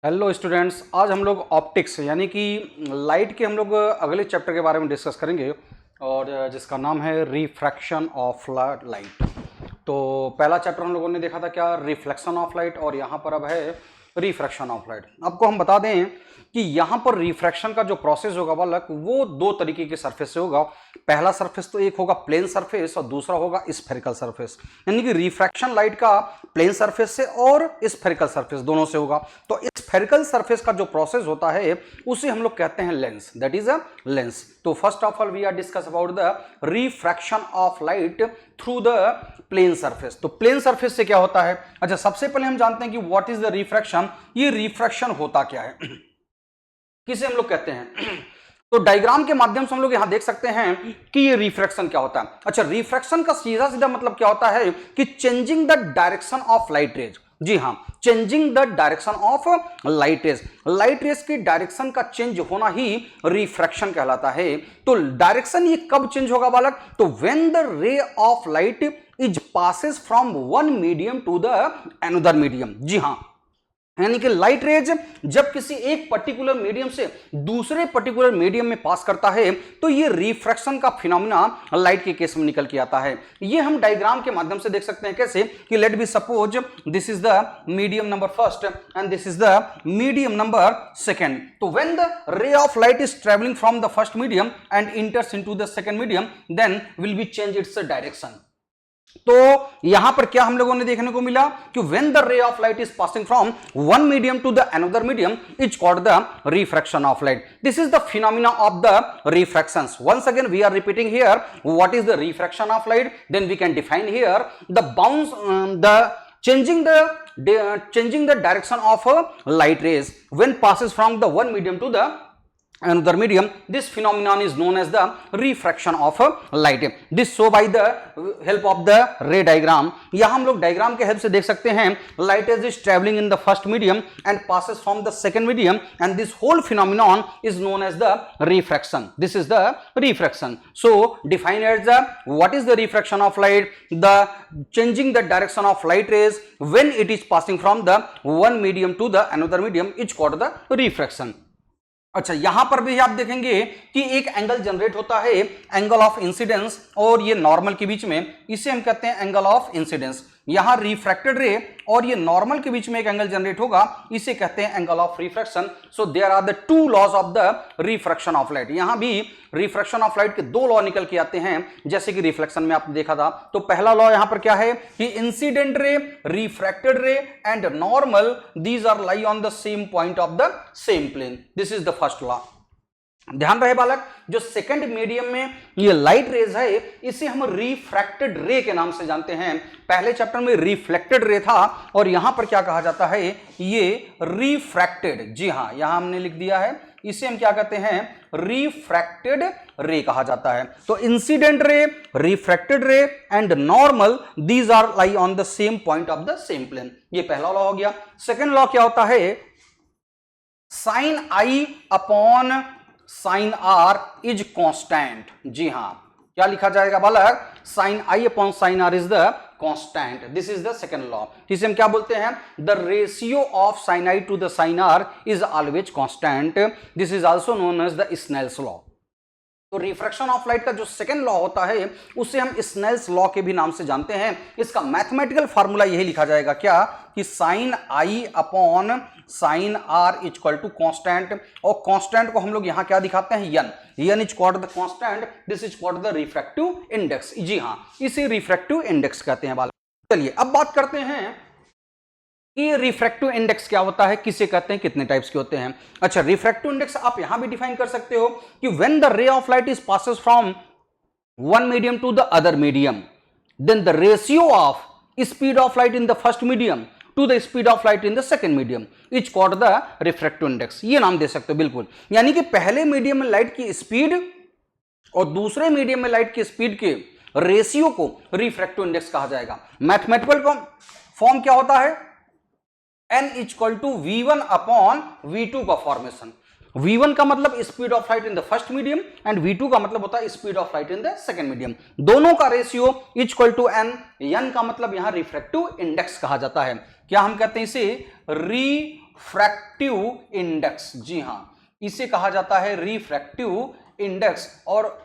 Hello students, आज हम लोग ऑप्टिक्स यानी कि लाइट के हम लोग अगले चैप्टर के बारे में डिस्कस करेंगे और जिसका नाम है रिफ्रैक्शन ऑफ लाइट। तो पहला चैप्टर हम लोगों ने देखा था क्या, रिफ्लेक्शन ऑफ लाइट, और यहाँ पर अब है रिफ्रैक्शन ऑफ लाइट। आपको हम बता दें कि यहाँ पर रिफ्रैक्शन का जो प्रोसेस होगा बालक, वो दो तरीके के सरफेस से होगा। पहला सरफेस तो एक होगा प्लेन सरफेस और दूसरा होगा स्फेरिकल सरफेस। यानी कि रिफ्रैक्शन लाइट का प्लेन सरफेस से और स्फेरिकल सरफेस दोनों से होगा। तो स्फेरिकल सरफेस का जो प्रोसेस होता है उसे हम लोग कहते हैं lens, that is a lens. तो first of all we are discuss about the refraction of light through the plane surface. तो प्लेन सरफेस से क्या होता है? अच्छा, सबसे पहले हम जानते हैं कि व्हाट इज द रिफ्रैक्शन। ये रिफ्रैक्शन होता क्या है, किसे हम लोग कहते हैं? तो डायग्राम के माध्यम से हम लोग यहां देख सकते हैं कि ये रिफ्रैक्शन क्या होता है। अच्छा, रिफ्रैक्शन का सीधा सीधा मतलब क्या होता है कि changing the direction of light rays. जी हां, changing the direction of light rays. Light rays की डायरेक्शन का चेंज होना ही रिफ्रैक्शन कहलाता है। तो डायरेक्शन ये कब चेंज होगा बालक? तो when the ray of light is passes from one medium to the another medium. जी हां, यानी कि लाइट रेज जब किसी एक पर्टिकुलर मीडियम से दूसरे पर्टिकुलर मीडियम में पास करता है तो ये रिफ्रैक्शन का फिनोमेना लाइट के केस में निकल के आता है। ये हम डायग्राम के माध्यम से देख सकते हैं। कैसे कि let be suppose this is the medium number first and this is the medium number second. तो when the ray of light is travelling from the first medium and enters into the second medium, then will be change its direction. तो यहां पर क्या हम लोगों ने देखने को मिला कि when the ray of light is passing from one medium to the another medium, it's called the refraction of light. This is the phenomena of the refractions. Once again we are repeating here what is the refraction of light. Then we can define here the bounce, the changing the direction of light rays when passes from the one medium to the another medium. This phenomenon is known as the refraction of light. This show by the help of the ray diagram. यहाँ हम लोग diagram के help से देख सकते हैं light is traveling in the first medium and passes from the second medium, and this whole phenomenon is known as the refraction. This is the refraction. So define as the what is the refraction of light? The changing the direction of light rays when it is passing from the one medium to the another medium is called the refraction. अच्छा, यहां पर भी आप देखेंगे कि एक angle generate होता है, एंगल ऑफ इंसिडेंस और ये नॉर्मल के बीच में, इसे हम कहते हैं एंगल ऑफ इंसिडेंस। यहां रिफ्रैक्टेड रे और ये नॉर्मल के बीच में एक एंगल जनरेट होगा, इसे कहते हैं angle of refraction. So there are the two laws of the refraction of light. यहां भी रिफ्रैक्शन ऑफ लाइट के दो लॉ निकल के आते हैं, जैसे कि रिफ्लेक्शन में आपने देखा था। तो पहला लॉ यहां पर क्या है कि incident ray, refracted ray and normal, these are lie on the same point of the same plane. This is the first law. ध्यान रहे बालक, जो सेकंड मीडियम में ये लाइट रेज है इसे हम रिफ्रैक्टेड रे के नाम से जानते हैं। पहले चैप्टर में रिफ्लेक्टेड रे था और यहां पर क्या कहा जाता है, ये रिफ्रैक्टेड। जी हां, यहां हमने लिख दिया है, इसे हम क्या कहते हैं, रिफ्रैक्टेड रे कहा जाता है। तो incident ray, refracted ray and normal, these are lie on the same point of the same plane. ये पहला लॉ हो गया। सेकेंड लॉ क्या होता है, sine I upon sine R is constant. जी हां, क्या लिखा जाएगा बालक, sine I upon sine R is the constant. This is the second law, जिसे हम क्या बोलते हैं, the ratio of sine I to the sine R is always constant. This is also known as the Snell's law. तो refraction of light का जो second law होता है उसे हम स्नेल्स लॉ के भी नाम से जानते हैं। इसका मैथमेटिकल फार्मूला यही लिखा जाएगा क्या, कि sine I upon sine R is equal to constant, और कांस्टेंट को हम लोग यहां क्या दिखाते हैं, N. N is called the constant, this is called the refractive index. जी हां, इसे रिफ्रैक्टिव इंडेक्स कहते हैं बालक। चलिए अब बात करते हैं कि रिफ्रैक्टिव इंडेक्स क्या होता है, किसे कहते हैं, कितने टाइप्स के होते हैं। अच्छा, रिफ्रैक्टिव इंडेक्स आप यहां भी डिफाइन कर सकते हो कि when the ray of light is passes from one medium to the other medium, then the ratio of speed of light in the first medium to the speed of light in the second medium is called the refractive index. ये नाम दे सकते हो बिल्कुल। यानी कि पहले medium में light की स्पीड और दूसरे मीडियम में लाइट की स्पीड के रेशियो को रिफ्रैक्टिव इंडेक्स कहा जाएगा। मैथमेटिकल फॉर्म क्या होता है, n equal to v1 upon v2 का फॉर्मेशन। v1 का मतलब speed of light in the first medium and v2 का मतलब होता है speed of light in the second medium. दोनों का रेशियो इक्वल टू n का मतलब यहां रिफ्रैक्टिव इंडेक्स कहा जाता है। क्या हम कहते हैं इसे, रिफ्रैक्टिव इंडेक्स। जी हां, इसे कहा जाता है रिफ्रैक्टिव इंडेक्स और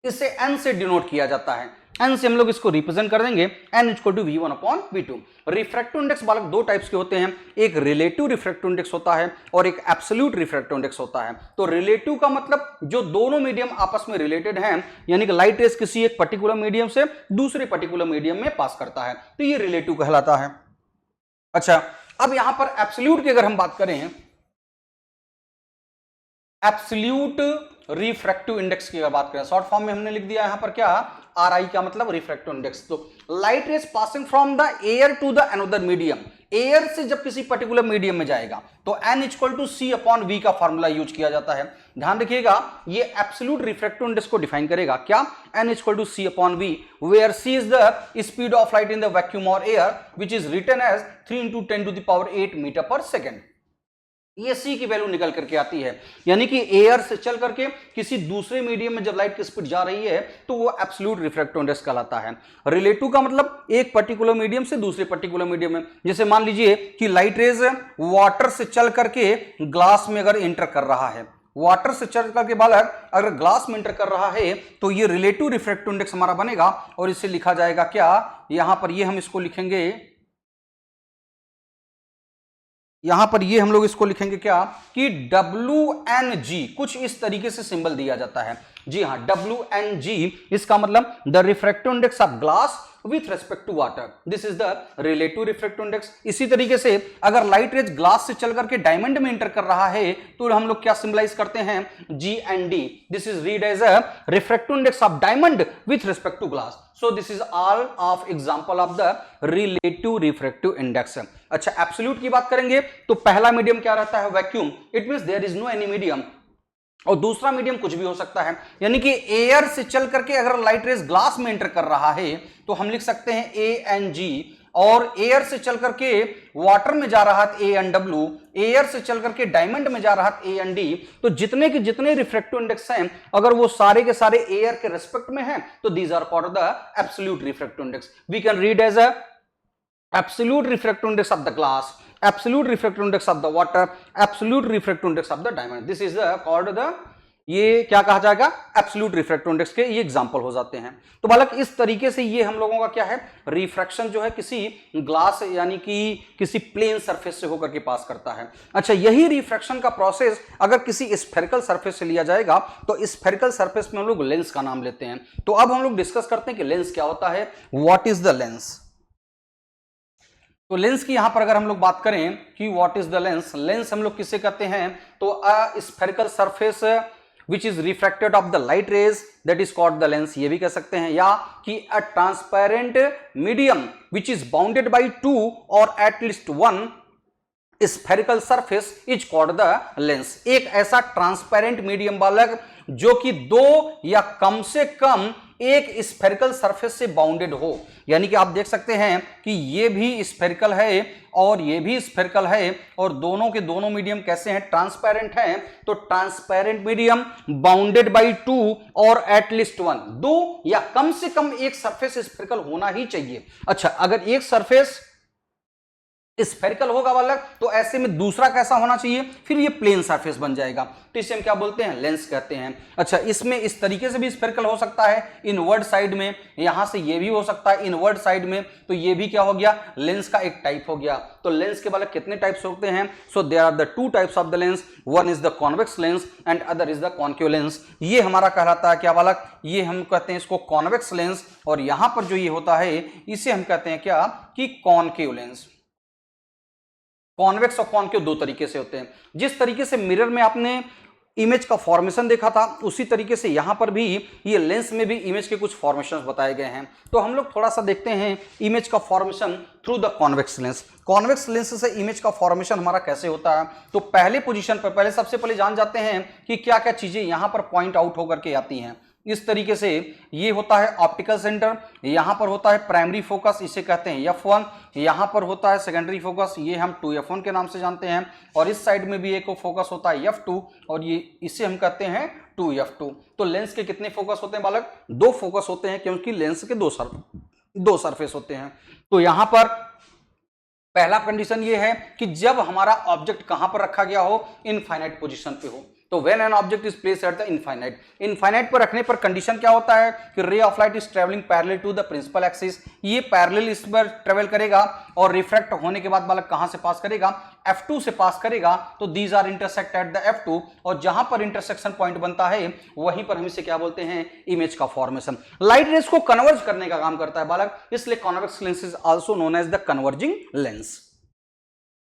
इसे n से डिनोट किया जाता है। n से हम लोग इसको रिप्रेजेंट कर देंगे, n equal to v1 upon v2। Refractive index बालक दो टाइप्स के होते हैं, एक रिलेटिव रिफ्रैक्टिव इंडेक्स होता है और एक एब्सोल्यूट रिफ्रैक्टिव इंडेक्स होता है। तो रिलेटिव का मतलब जो दोनों मीडियम आपस में रिलेटेड हैं, यानी कि लाइट रेज किसी एक पर्टिकुलर मीडियम से दूसरे पर्टिकुलर मीडियम में पास करता है, तो ये रिलेटिव कहलाता है। अच्छा, अब यहां पर एब्सोल्यूट की अगर हम बात करें, एब्सोल्यूट रिफ्रैक्टिव इंडेक्स की अगर बात करें, शॉर्ट फॉर्म में हमने लिख दिया यहां पर क्या, आर आई का मतलब रिफ्रैक्टिव इंडेक्स। तो light rays passing from the air to the another medium, air से जब किसी पर्टिकुलर मीडियम में जाएगा तो n equal to C upon V का फॉर्मूला यूज किया जाता है। ध्यान रखिएगा, ये एब्सोल्यूट रिफ्रैक्टिव इंडेक्स को डिफाइन करेगा, क्या, n equal to C upon V, where c is the speed of light in the vacuum और air which is written as 3 into 10 to the power 8 metre पर सेकेंड। ये c की value निकल करके आती है, यानी कि एयर से चल करके किसी दूसरे मीडियम में जब लाइट की स्पीड जा रही है तो वो एब्सोल्यूट रिफ्रैक्टिव इंडेक्स कहलाता है। रिलेटिव का मतलब एक पर्टिकुलर मीडियम से दूसरे पर्टिकुलर मीडियम में, जैसे मान लीजिए कि लाइट रेज वाटर से चल करके ग्लास में अगर एंटर कर रहा है, वाटर से चल करके बालक अगर ग्लास में एंटर कर रहा है तो ये रिलेटिव रिफ्रैक्टिव इंडेक्स हमारा बनेगा और इसे लिखा जाएगा क्या, यहां पर ये हम इसको लिखेंगे, यहां पर ये हम लोग इसको लिखेंगे क्या कि WNG, कुछ इस तरीके से सिंबल दिया जाता है। जी हां, WNG, इसका मतलब the refractive index of glass with respect to water, this is the relative refractive index. इसी तरीके से अगर लाइट रेज ग्लास से चल करके डायमंड में एंटर कर रहा है तो हम लोग क्या सिंबलाइज करते हैं, GND, this is read as a refractive index of diamond with respect to glass. So this is all of example of the relative refractive index। अच्छा, एब्सोल्यूट की बात करेंगे तो पहला मीडियम क्या रहता है, vacuum, it means there is no any medium, और दूसरा मीडियम कुछ भी हो सकता है, यानी कि एयर से चल करके अगर लाइट रेज ग्लास में एंटर कर रहा है तो हम लिख सकते हैं ANG, और एयर से चल करके वाटर में जा रहा है ANW, एयर से चल करके डायमंड में जा रहा है AND। तो जितने के जितने रिफ्रैक्टिव इंडेक्स हैं अगर वो सारे के सारे एयर के रेस्पेक्ट में हैं तो these are called the absolute refractive index. We can read as a absolute refractive index of the glass, absolute refractive index of the water, absolute refractive index of the diamond, this is the called the, ये क्या कहा जाएगा, absolute refractive index के ये example हो जाते हैं। तो बालक इस तरीके से ये हम लोगों का क्या है, रिफ्रैक्शन जो है किसी ग्लास यानी कि किसी प्लेन सरफेस से होकर के पास करता है। अच्छा, यही रिफ्रैक्शन का प्रोसेस अगर किसी स्फेरिकल सरफेस से लिया जाएगा तो स्फेरिकल सरफेस में हम लोग लेंस का नाम लेते हैं। तो अब हम लोग डिस्कस करते हैं कि लेंस क्या होता है, व्हाट इज द लेंस। तो लेंस की यहां पर अगर हम लोग बात करें कि what is the lens, lens हम लोग किससे कहते हैं, तो a spherical surface which is refracted of the light rays, that is called the lens, ये भी कह सकते हैं, या कि a transparent medium which is bounded by 2 और at least 1 spherical surface is called the lens. एक ऐसा ट्रांसपेरेंट मीडियम बालक जो कि दो या कम से कम एक स्फेरिकल सरफेस से बाउंडेड हो, यानी कि आप देख सकते हैं कि ये भी स्फेरिकल है और ये भी स्फेरिकल है और दोनों के दोनों मीडियम कैसे हैं, ट्रांसपेरेंट हैं। तो ट्रांसपेरेंट मीडियम बाउंडेड बाय 2 और एटलीस्ट 1, दो या कम से कम एक सरफेस स्फेरिकल होना ही चाहिए। अच्छा, अगर एक सरफेस स्फेरिकल होगा बालक तो ऐसे में दूसरा कैसा होना चाहिए, फिर ये प्लेन सरफेस बन जाएगा, तो इसे हम क्या बोलते हैं, लेंस कहते हैं। अच्छा, इसमें इस तरीके से भी स्फेरिकल हो सकता है इनवर्ड साइड में, यहां से ये भी हो सकता है इनवर्ड साइड में, तो ये भी क्या हो गया, लेंस का एक टाइप हो गया। तो लेंस के बालक कितने टाइप्स होते हैं, so there are the 2 types of the lens, one is the convex lens and other is the concave lens. ये हमारा कहलाता है क्या बालक, ये हम कहते हैं इसको कॉन्वेक्स लेंस, और यहां पर जो ये होता है इसे हम कहते हैं क्या कि कॉन्केव लेंस। कॉन्वेक्स और कॉन्केव दो तरीके से होते हैं। जिस तरीके से मिरर में आपने इमेज का फॉर्मेशन देखा था उसी तरीके से यहां पर भी ये लेंस में भी इमेज के कुछ फॉर्मेशंस बताए गए हैं। तो हम लोग थोड़ा सा देखते हैं इमेज का formation through the convex lens. Convex lens से इमेज का फॉर्मेशन हमारा कैसे होता है, तो पहले पोजीशन पर सबसे पहले जान जाते हैं कि क्या क्या चीजें यहां पर पॉइंट आउट होकर के आती हैं। इस तरीके से ये होता है ऑप्टिकल सेंटर, यहां पर होता है प्राइमरी फोकस, इसे कहते हैं F1, यहां पर होता है सेकेंडरी फोकस, ये हम 2F1 के नाम से जानते हैं, और इस साइड में भी एक फोकस होता है F2 और ये इसे हम कहते हैं 2F2। तो लेंस के कितने फोकस होते हैं बालक, 2 फोकस होते हैं, क्योंकि लेंस के दो सरफेस होते हैं। तो यहां पर पहला कंडीशन ये है कि जब हमारा ऑब्जेक्ट कहां पर रखा गया हो, इनफाइनाइट पोजीशन पे हो। तो when an object is placed at the infinite, infinite पर रखने पर कंडीशन क्या होता है कि ray of light is travelling parallel to the principal axis, ये पैरेलल इस पर ट्रेवल करेगा और रिफ्रैक्ट होने के बाद बालक कहां से पास करेगा, F2 से पास करेगा। तो these are intersect at the F2, और जहां पर इंटरसेक्शन पॉइंट बनता है वहीं पर हम इसे क्या बोलते हैं, इमेज का फॉर्मेशन। लाइट रेस को कन्वर्ज करने का काम करता है बालक, इसलिए convex lens is also known as the converging lens,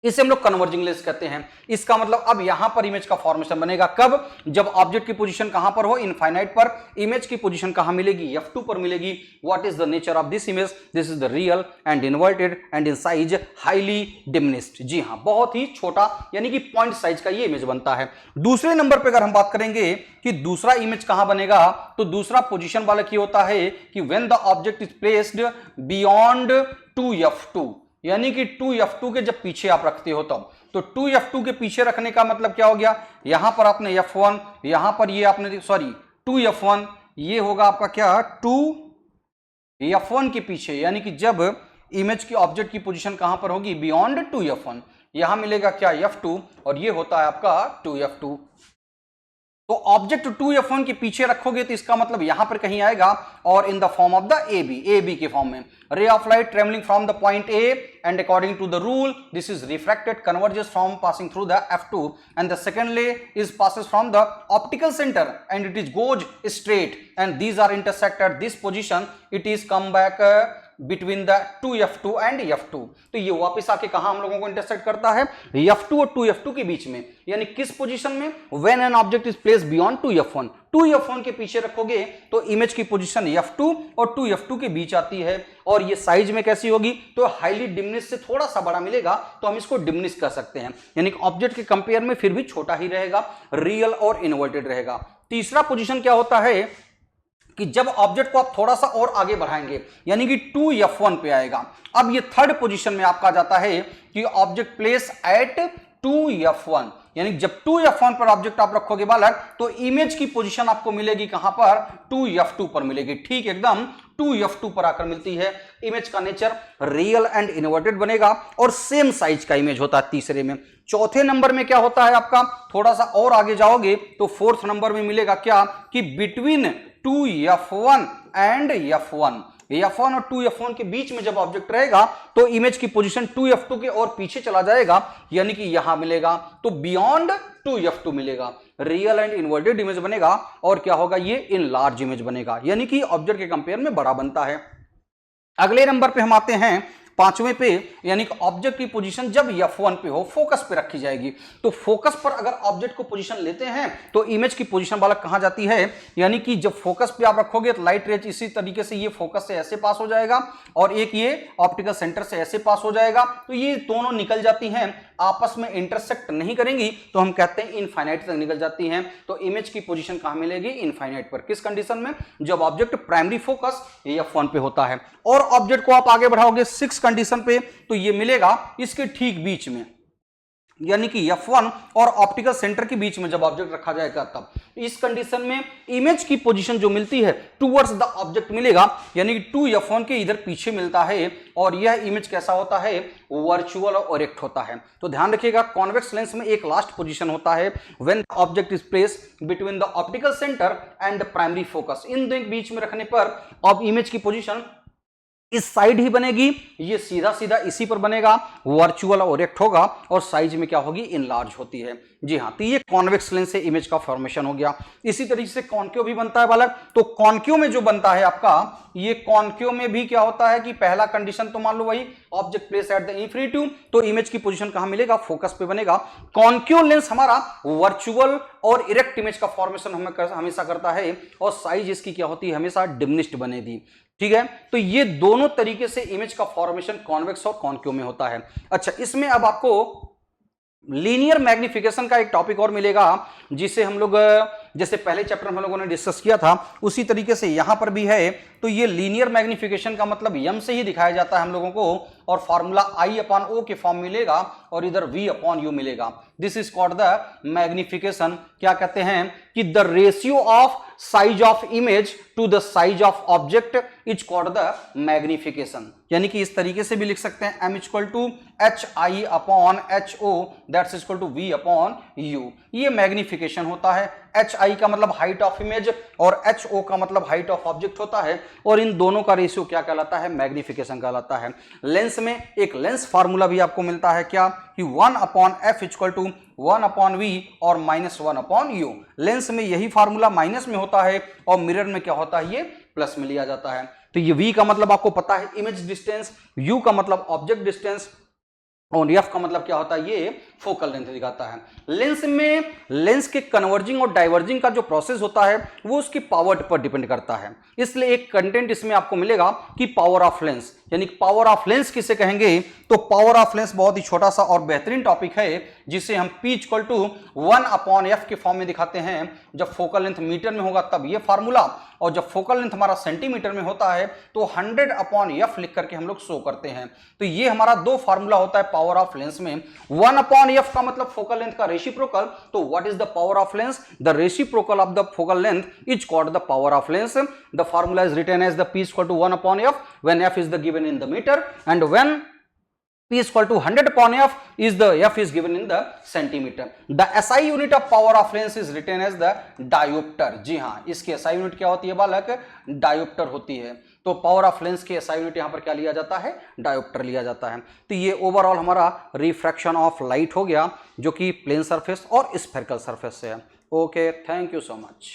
इसे हम लोग कन्वर्जिंग लेंस कहते हैं। इसका मतलब अब यहां पर इमेज का फॉर्मेशन बनेगा कब, जब ऑब्जेक्ट की पोजीशन कहां पर हो, इनफाइनाइट पर। इमेज की पोजीशन कहां मिलेगी, F2 पर मिलेगी। What is the nature of this image, this is the real and inverted and in size highly diminished. जी हां, बहुत ही छोटा यानी कि पॉइंट साइज का ये इमेज बनता है। दूसरे नंबर पर अगर हम बात करेंगे कि दूसरा इमेज कहां बनेगा, तो दूसरा पोजीशन वाला क्या होता है कि when the object is placed beyond 2F2, यानी कि 2F2 के जब पीछे आप रखते हो तब। तो 2F2 के पीछे रखने का मतलब क्या हो गया, यहां पर आपने F1, यहां पर ये आपने 2F1, ये होगा आपका क्या 2F1 के पीछे, यानी कि जब इमेज की ऑब्जेक्ट की पोजीशन कहां पर होगी, बियॉन्ड 2F1, यहां मिलेगा क्या F2, और ये होता है आपका 2F2। तो ऑब्जेक्ट 2F1 के पीछे रखोगे तो इसका मतलब यहां पर कहीं आएगा, और in the form of the AB के फॉर्म में। रे of light travelling from the point A and according to the rule this is refracted converges from passing through the F2, and the second ray is passes from the optical center and it is goes straight and these are intersect at this position, it is come back between the 2F2 and F2। तो ये वापस आके कहा हम लोगों को intersect करता है, F2 और 2F2 के बीच में, यानी किस पोजीशन में, when an object is placed beyond 2F1। 2F1 के पीछे रखोगे तो इमेज की पोजीशन F2 और 2F2 के बीच आती है, और ये साइज में कैसी होगी, तो हाईली डिमिनिश से थोड़ा सा बड़ा मिलेगा, तो हम इसको डिमिनिश कर सकते हैं, यानी कि ऑब्जेक्ट के कंपेयर में फिर भी छोटा ही रहेगा, रियल और इन्वर्टेड रहेगा। तीसरा पोजीशन क्या होता है कि जब ऑब्जेक्ट को आप थोड़ा सा और आगे बढ़ाएंगे, यानी कि 2F1 पे आएगा। अब ये थर्ड पोजीशन में आपका जाता है कि ऑब्जेक्ट प्लेस एट 2F1, यानी जब 2F1 पर ऑब्जेक्ट आप रखोगे बालक, तो इमेज की पोजीशन आपको मिलेगी कहां पर, 2F2 पर मिलेगी। ठीक एकदम 2F2 पर आकर मिलती है। इमेज का नेचर रियल एंड इन्वर्टेड बनेगा और सेम साइज का इमेज होता है तीसरे में। चौथे नंबर में क्या होता है आपका, थोड़ा सा और आगे जाओगे तो फोर्थ नंबर में मिलेगा क्या कि बिटवीन 2F1 एंड F1 और 2F1 के बीच में जब ऑब्जेक्ट रहेगा तो इमेज की पोजीशन 2F2 के और पीछे चला जाएगा, यानी कि यहां मिलेगा, तो बियॉन्ड 2F2 मिलेगा, रियल एंड इन्वर्टेड इमेज बनेगा। और क्या होगा, ये इन लार्ज इमेज बनेगा, यानी कि ऑब्जेक्ट के कंपेयर में बड़ा बनता है। अगले नंबर पे हम आते हैं पांचवें पे, यानी कि ऑब्जेक्ट की पोजीशन जब F1 पे हो, फोकस पे रखी जाएगी। तो फोकस पर अगर ऑब्जेक्ट को पोजीशन लेते हैं तो इमेज की पोजीशन बालक कहां जाती है, यानी कि जब फोकस पे आप रखोगे तो लाइट रेज इसी तरीके से ये फोकस से ऐसे पास हो जाएगा और एक ये ऑप्टिकल सेंटर से ऐसे पास हो जाएगा। तो ये दोनों निकल जाती हैं, आपस में इंटरसेक्ट नहीं करेंगी, तो हम कहते हैं इनफाइनाइट तक निकल जाती हैं। तो इमेज की पोजीशन कहां मिलेगी, इनफाइनाइट पर। किस कंडीशन में, जब ऑब्जेक्ट प्राइमरी फोकस F1 पे होता है। और ऑब्जेक्ट को आप आगे बढ़ाओगे 6 कंडीशन पे, तो ये मिलेगा इसके ठीक बीच में, यानी कि F1 और ऑप्टिकल सेंटर के बीच में जब ऑब्जेक्ट रखा जाएगा तब। इस कंडीशन में इमेज की पोजीशन जो मिलती है टुवर्ड्स द ऑब्जेक्ट मिलेगा, यानी कि 2F1 के इधर पीछे मिलता है, और यह इमेज कैसा होता है, वर्चुअल और इरेक्ट होता है। तो ध्यान रखिएगा, कॉन्वेक्स लेंस में एक लास्ट पोजीशन होता है when object is placed between the optical centre and primary focus. इन दोनों के बीच में रखने पर अब इमेज की पोजीशन इस साइड ही बनेगी, ये सीधा सीधा इसी पर बनेगा, वर्चुअल और इरेक्ट होगा, और साइज में क्या होगी, इनलार्ज होती है। जी हाँ, तो ये कॉन्वेक्स लेंस से इमेज का फॉर्मेशन हो गया। इसी तरीके से कॉन्केव भी बनता है बालक। तो कॉन्केव में जो बनता है आपका, ये कॉन्केव में भी क्या होता है कि पहला कंडीशन तो मान लो वही, object place at the infinity, तो इमेज की पोजीशन कहां मिलेगा, फोकस पे बनेगा। कॉन्केव लेंस हमारा वर्चुअल और इरेक्ट इमेज का फॉर्मेशन हमेशा करता है, और साइज इसकी क्या होती है, हमेशा डिमिनिश्ड बनेगी। ठीक है, तो ये दोनों तरीके से इमेज का फॉर्मेशन कॉन्वेक्स और कॉन्केव में होता है। अच्छा, इसमें अब आपको लीनियर मैग्निफिकेशन का एक टॉपिक और मिलेगा, जिसे हम लोग जैसे पहले चैप्टर में हम लोगों ने डिस्कस किया था, उसी तरीके से यहां पर भी है तो ये लीनियर मैग्निफिकेशन का मतलब m से ही दिखाया जाता है हम लोगों को, और फॉर्मूला I/O के फॉर्म मिलेगा और इधर V/U मिलेगा। This is called the magnification. क्या कहते हैं कि the ratio of size of image to the size of object is called the magnification. यानी कि इस तरीके से भी लिख सकते हैं m equal to HI/HO that's equal to V/U। ये मैग्निफिकेशन होता है। HI का मतलब हाइट ऑफ इमेज और HO का मतलब हाइट ऑफ ऑब्जेक्ट होता है, और इन दोनों का रेशियो क्या कहलाता है? मैग्निफिकेशन कहलाता है। लेंस में एक लेंस फार्मूला भी आपको मिलता है, क्या कि 1/f इक्वल टू 1/v और -1/u। लेंस में यही फार्मूला माइनस में होता है और मिरर में क्या होता है? ये प्लस में लिया जाता है। तो ये v का मतलब आपको पता है इमेज डिस्टेंस, u का मतलब ऑब्जेक्ट डिस्टेंस, और f का मतलब क्या होता है? ये फोकल लेंथ दिखाता है। लेंस में लेंस के कन्वर्जिंग और डाइवर्जिंग का जो प्रोसेस होता है वो उसकी पावर पर डिपेंड करता है। इसलिए एक कंटेंट इसमें आपको मिलेगा कि पावर ऑफ लेंस, यानी पावर ऑफ लेंस किसे कहेंगे? तो पावर ऑफ लेंस बहुत ही छोटा सा और बेहतरीन टॉपिक है जिसे हम P इक्वल टू 1/f के फॉर्म में दिखाते हैं। जब फोकल लेंथ मीटर में होगा तब ये फार्मूला, और जब फोकल लेंथ हमारा सेंटीमीटर में होता है तो 100/f लिख करके हम लोग शो करते हैं। तो ये हमारा दो फार्मूला होता है पावर ऑफ लेंस में। 1/f का मतलब फोकल लेंथ का रेसिप्रोकल, तो what is the power of lens? The reciprocal of the focal length is called the power of lens. The formula is written as the P equal to 1/f when f is the given in the meter, and when P is equal to 100/f is the f is given in the centimeter. The SI unit of power of lens is written as the diopter. जी हाँ, इसकी SI unit क्या होती है बालक? Dioptre होती है। तो power of lens की SI यूनिट यहाँ पर क्या लिया जाता है? डायोप्टर लिया जाता है। तो ये ओवरऑल हमारा रिफ्रैक्शन ऑफ लाइट हो गया, जो कि प्लेन सरफेस और स्फेरिकल सरफेस से है। Okay, thank you so much.